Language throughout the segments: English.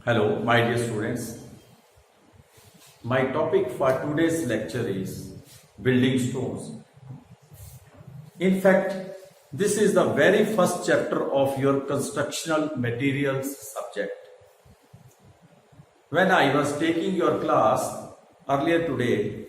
Hello, my dear students. My topic for today's lecture is building stones. In fact, this is the very first chapter of your constructional materials subject. When I was taking your class earlier today,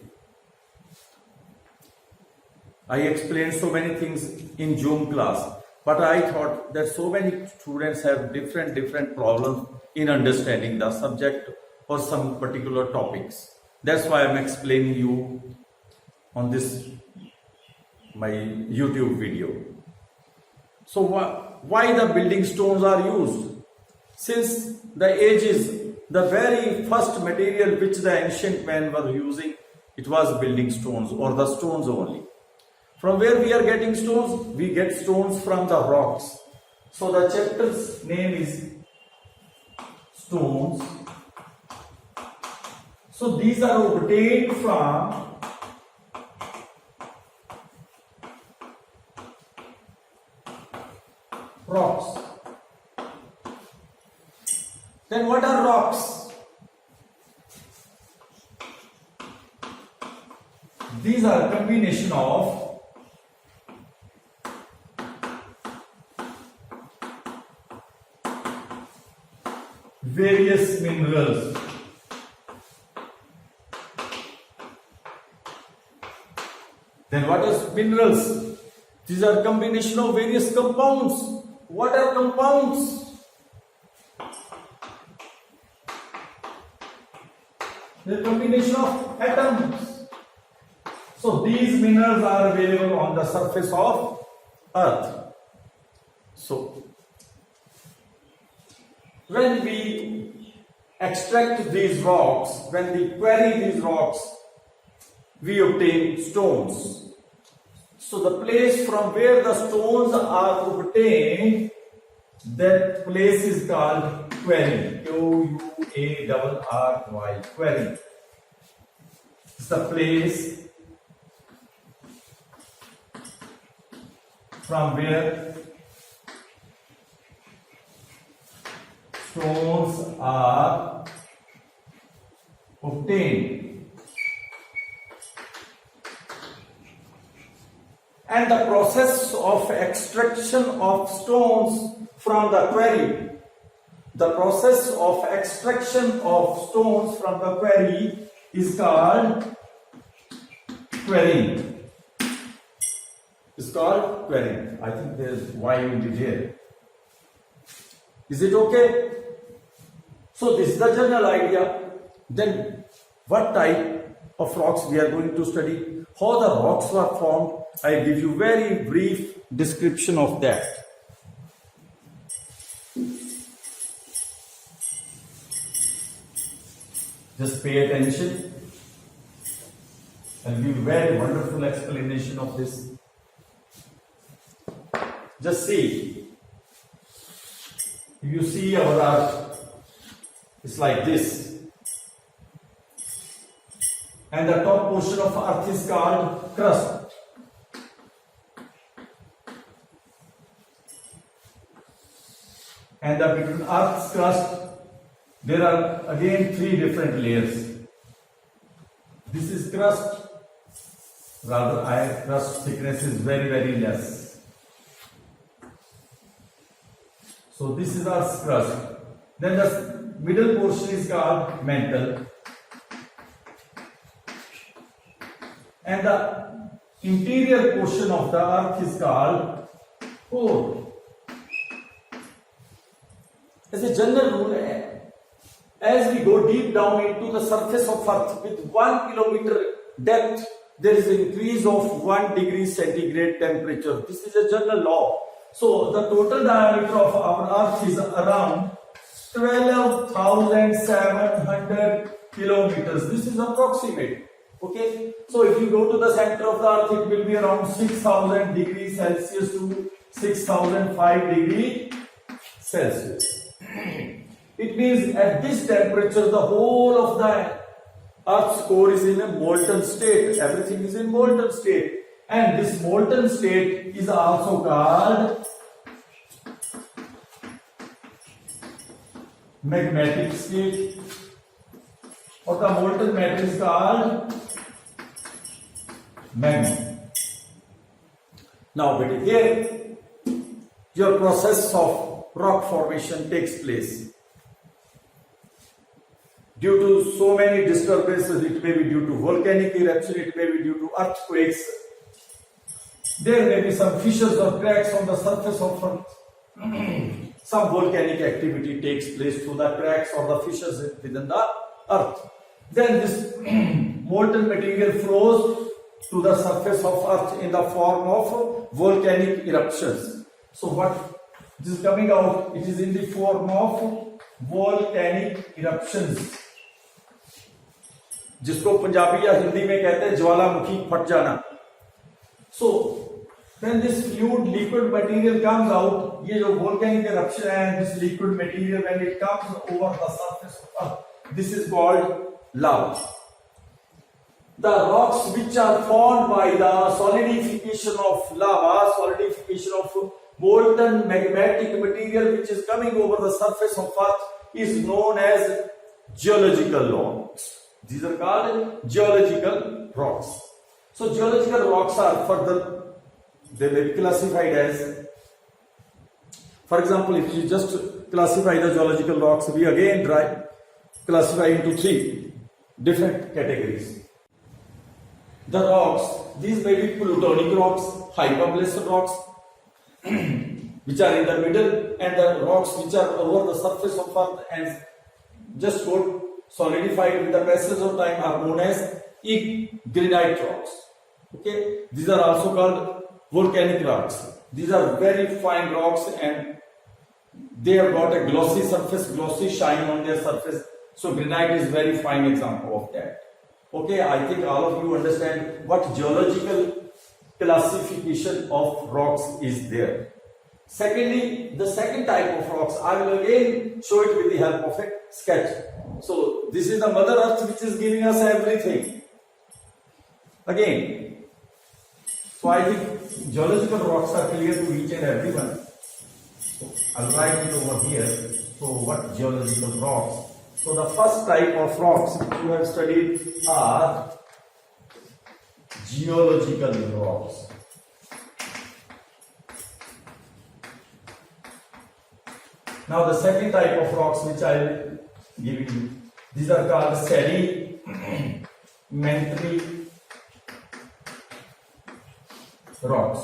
I explained so many things in Zoom class, but I thought that so many students have different problems in understanding the subject or some particular topics. That's why I'm explaining you on this my YouTube video. So why the building stones are used? Since the ages, the very first material which the ancient men were using, it was building stones or the stones only. From where we are getting stones? We get stones from the rocks. So the chapter's name is stones. So these are obtained from rocks. Then what are rocks? These are a combination of various minerals. Then what is minerals? These are combination of various compounds. What are compounds? The combination of atoms. So these minerals are available on the surface of earth. So when we extract these rocks, when we quarry these rocks, we obtain stones. So the place from where the stones are obtained, that place is called quarry. Q-U-A-R-R-Y, quarry. It's the place from where stones are obtained. And the process of extraction of stones from the quarry, the process of extraction of stones from the quarry is called quarrying. It's called quarrying. I think there is Y in here. Is it okay? So this is the general idea. Then what type of rocks we are going to study? How the rocks were formed? I give you very brief description of that. Just pay attention. I'll give very wonderful explanation of this. Just see. If you see our earth, it's like this. And the top portion of earth is called crust. And between earth's crust, there are again three different layers. This is crust, rather crust thickness is very less. So this is Earth's crust. Then the middle portion is called mantle. And the interior portion of the earth is called core. As a general rule, as we go deep down into the surface of earth with 1 kilometer depth, there is an increase of 1 degree centigrade temperature. This is a general law. So the total diameter of our earth is around 12,700 kilometers. This is approximate. Okay. So if you go to the center of the earth, it will be around 6,000 degrees Celsius to 6,005 degrees Celsius. It means at this temperature, the whole of the Earth's core is in a molten state. Everything is in molten state. And this molten state is also called magmatic state, or the molten matter is called magma. Now, here your process of rock formation takes place. Due to so many disturbances, it may be due to volcanic eruption, it may be due to earthquakes. There may be some fissures or cracks on the surface of Earth. Some volcanic activity takes place through the cracks or the fissures within the Earth. Then this molten material flows to the surface of Earth in the form of volcanic eruptions. So what is coming out? It is in the form of volcanic eruptions, जिसको पंजाबी या हिंदी में कहते हैं ज्वालामुखी फट जाना. So when this fluid liquid material comes out, ये जो volcanic eruption है, this liquid material when it comes over the surface of Earth, this is called lava. The rocks which are formed by the solidification of lava, solidification of molten magmatic material which is coming over the surface of Earth is known as geological rocks. These are called geological rocks. So geological rocks are further, they may be classified as, for example, if you just classify the geological rocks, we again classify into three different categories. The rocks, these may be plutonic rocks, hyperblessed rocks, which are in the middle, and the rocks which are over the surface of Earth and just got solidified with the passage of time are known as granite rocks. Okay, these are also called volcanic rocks. These are very fine rocks and they have got a glossy surface, glossy shine on their surface. So granite is very fine example of that. Okay, I think all of you understand what geological classification of rocks is there. Secondly, the second type of rocks, I will again show it with the help of a sketch. So this is the Mother Earth which is giving us everything. Again, so I think geological rocks are clear to each and everyone. So I'll write it over here. So what geological rocks? So the first type of rocks which you have studied are geological rocks. Now the second type of rocks which I will give you, these are called sedimentary rocks.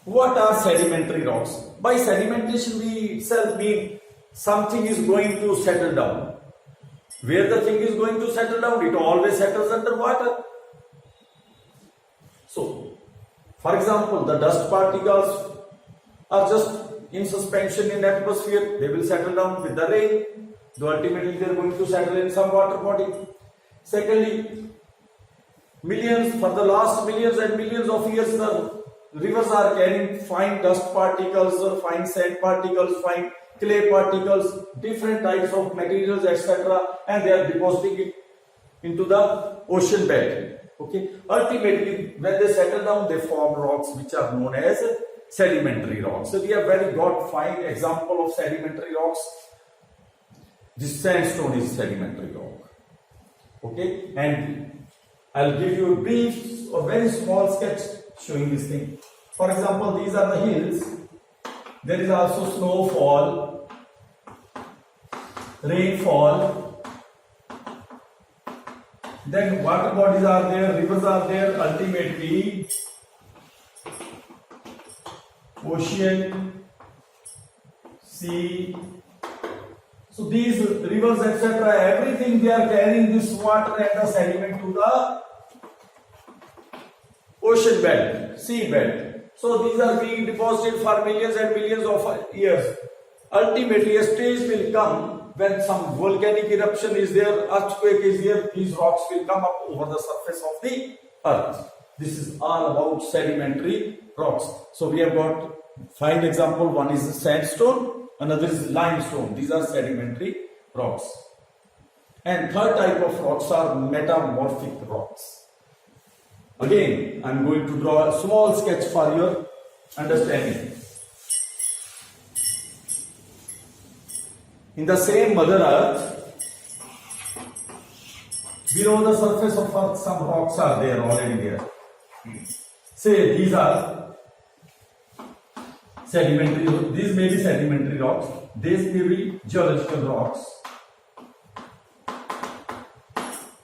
What are sedimentary rocks? By sedimentation we itself mean something is going to settle down. Where the thing is going to settle down, it always settles under water. So, for example, the dust particles are just in suspension in atmosphere, they will settle down with the rain. Though ultimately they are going to settle in some water body. Secondly, for the last millions and millions of years, the rivers are carrying fine dust particles, fine sand particles, fine clay particles, different types of materials, etc., and they are depositing it into the ocean bed. Okay. Ultimately, when they settle down, they form rocks which are known as sedimentary rocks. So we have got fine example of sedimentary rocks. This sandstone is sedimentary rock. Okay, and I'll give you a brief or very small sketch showing this thing. For example, these are the hills. There is also snowfall, rainfall. Then water bodies are there, rivers are there, ultimately ocean, sea. So these rivers, etc., everything they are carrying this water and the sediment to the ocean bed, sea bed. So these are being deposited for millions and millions of years. Ultimately, a stage will come when some volcanic eruption is there, earthquake is there, these rocks will come up over the surface of the earth. This is all about sedimentary rocks. So we have got fine example. One is sandstone, another is limestone. These are sedimentary rocks. And third type of rocks are metamorphic rocks. Again, I am going to draw a small sketch for your understanding. In the same Mother Earth, below the surface of Earth, some rocks are there, already there. Say these are sedimentary, these may be sedimentary rocks, these may be geological rocks.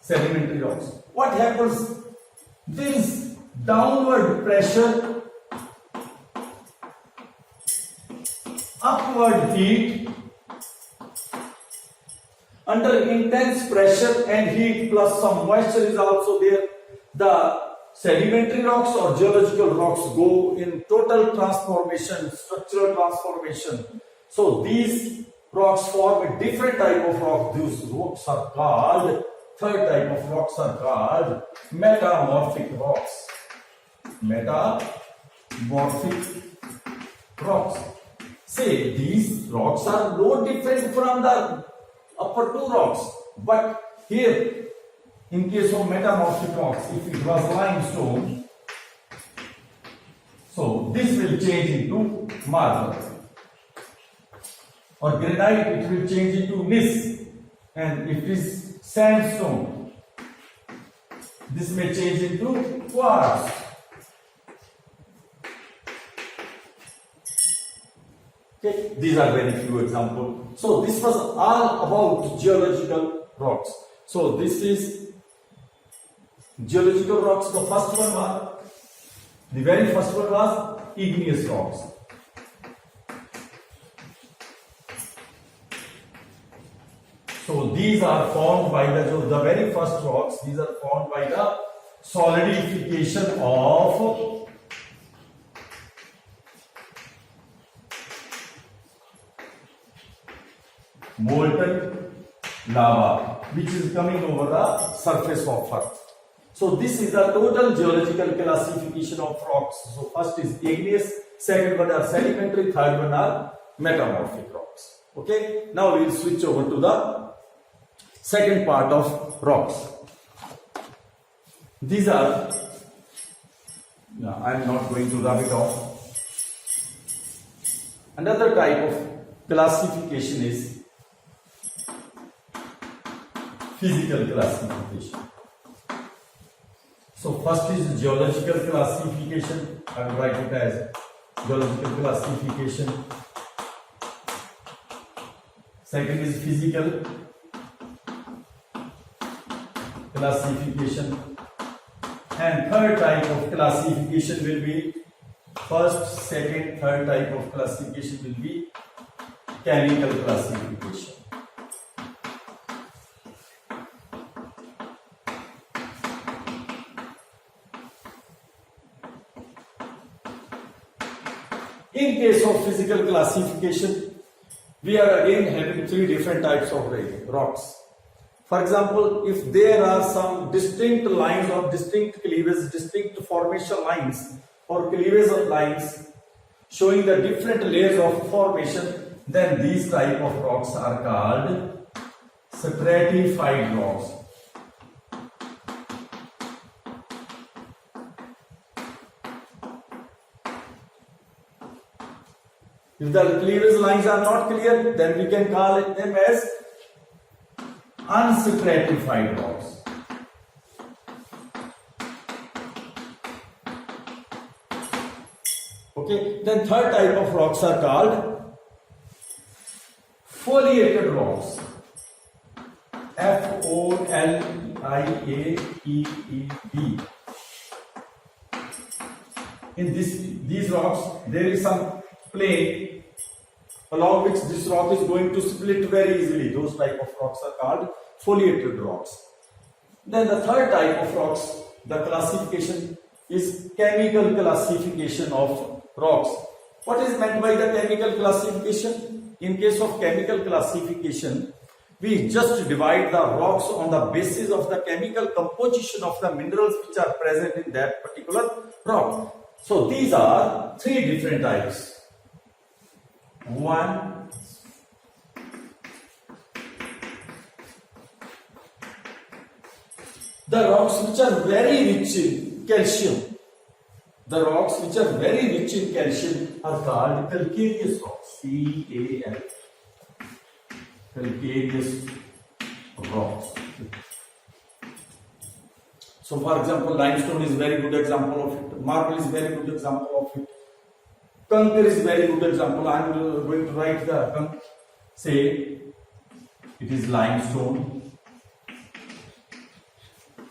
Sedimentary rocks. What happens? This downward pressure, upward heat, under intense pressure and heat plus some moisture is also there. The sedimentary rocks or geological rocks go in total transformation, structural transformation. So these rocks form a different type of rock. These rocks are called, third type of rocks are called metamorphic rocks. Metamorphic rocks. Say these rocks are no different from the upper two rocks, but here in case of metamorphic rocks, if it was limestone, so this will change into marble, or granite it will change into gneiss, and if it is sandstone, this may change into quartz. Okay, these are very few examples. So this was all about geological rocks. So this is geological rocks. The first one was, the very first one was igneous rocks. So these are formed by the very first rocks. These are formed by the solidification of molten lava, which is coming over the surface of Earth. So this is the total geological classification of rocks. So first is igneous, second one are sedimentary, third one are metamorphic rocks. Okay, now we will switch over to the second part of rocks. These are, I am not going to rub it off. Another type of classification is physical classification. So first is geological classification. I will write it as geological classification. Second is physical classification. And third type of classification will be, first, second, third type of classification will be chemical classification. In case of physical classification, we are again having three different types of rocks. For example, if there are some distinct lines or distinct cleavages, distinct formation lines or cleavage lines showing the different layers of formation, then these type of rocks are called stratified rocks. If the cleavage lines are not clear, then we can call them as unstratified rocks. Okay, then third type of rocks are called foliated rocks. F-O-L-I-A-T-E-D. In these rocks, there is some plane along which this rock is going to split very easily. Those type of rocks are called foliated rocks. Then the third type of rocks, the classification is chemical classification of rocks. What is meant by the chemical classification? In case of chemical classification, we just divide the rocks on the basis of the chemical composition of the minerals which are present in that particular rock. So these are three different types. One, the rocks which are very rich in calcium. The rocks which are very rich in calcium are called calcareous rocks. C-A-L calcareous rocks. So for example, limestone is very good example of it, marble is very good example of it, conker is very good example. I am going to write the say it is limestone,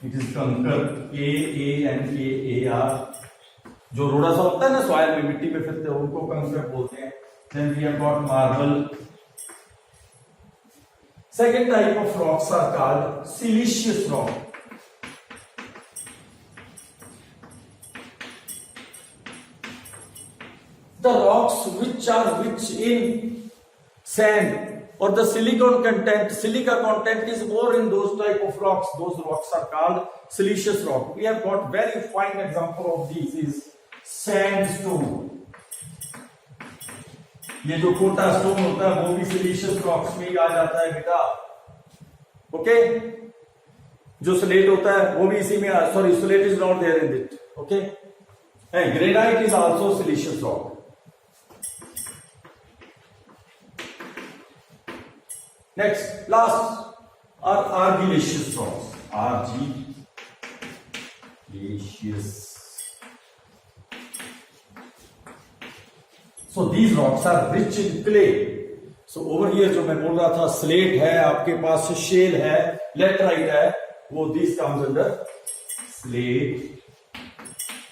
it is कंकर, KANKAR, जो रोड़ा सा होता है ना soil में, मिट्टी में फिरते हैं उनको कंकर बोलते हैं. Then we have got marble. Second type of rocks are called siliceous rock. The rocks which are rich in sand or the silica content is more in those type of rocks. Those rocks are called siliceous rock. We have got very fine example of these is sandstone. ये जो Kota stone होता है वो भी siliceous rocks में ही आ जाता है बेटा. ओके, जो स्लेट होता है वो भी इसी में, sorry slate is not there in it. Okay, and granite is also siliceous rock. Next, last are argillaceous rocks. Argillaceous. So these rocks are rich in clay. So over here जो मैं बोल रहा था स्लेट है, आपके पास shell है, laterite है, वो this comes under slate,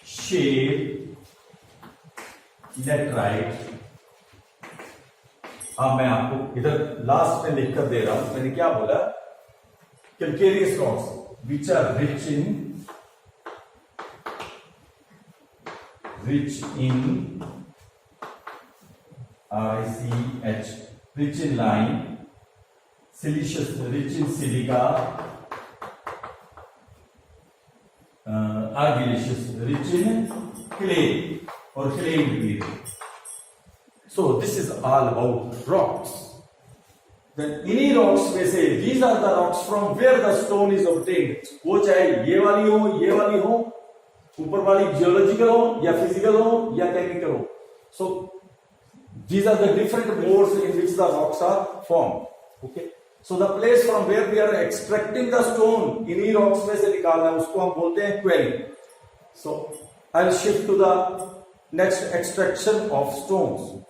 shale, laterite. अब मैं आपको इधर लास्ट में लिखकर दे रहा हूं. मैंने क्या बोला? Calcareous rocks which are rich in RICH, rich in lime, siliceous, rich in silica, argillaceous, rich in clay or clay material. So this is all about rocks. Then इन्हीं rocks में से these are the rocks from where the stone is obtained. वो चाहे ये वाली हो, ऊपर वाली जियोलॉजिकल हो या फिजिकल हो या केमिकल हो. So these are the different modes in which the rocks are formed. Okay, so the place from where we are extracting the stone, इन्हीं rocks में से निकालना है, उसको हम बोलते हैं quarry. So I'll shift to the next extraction of stones.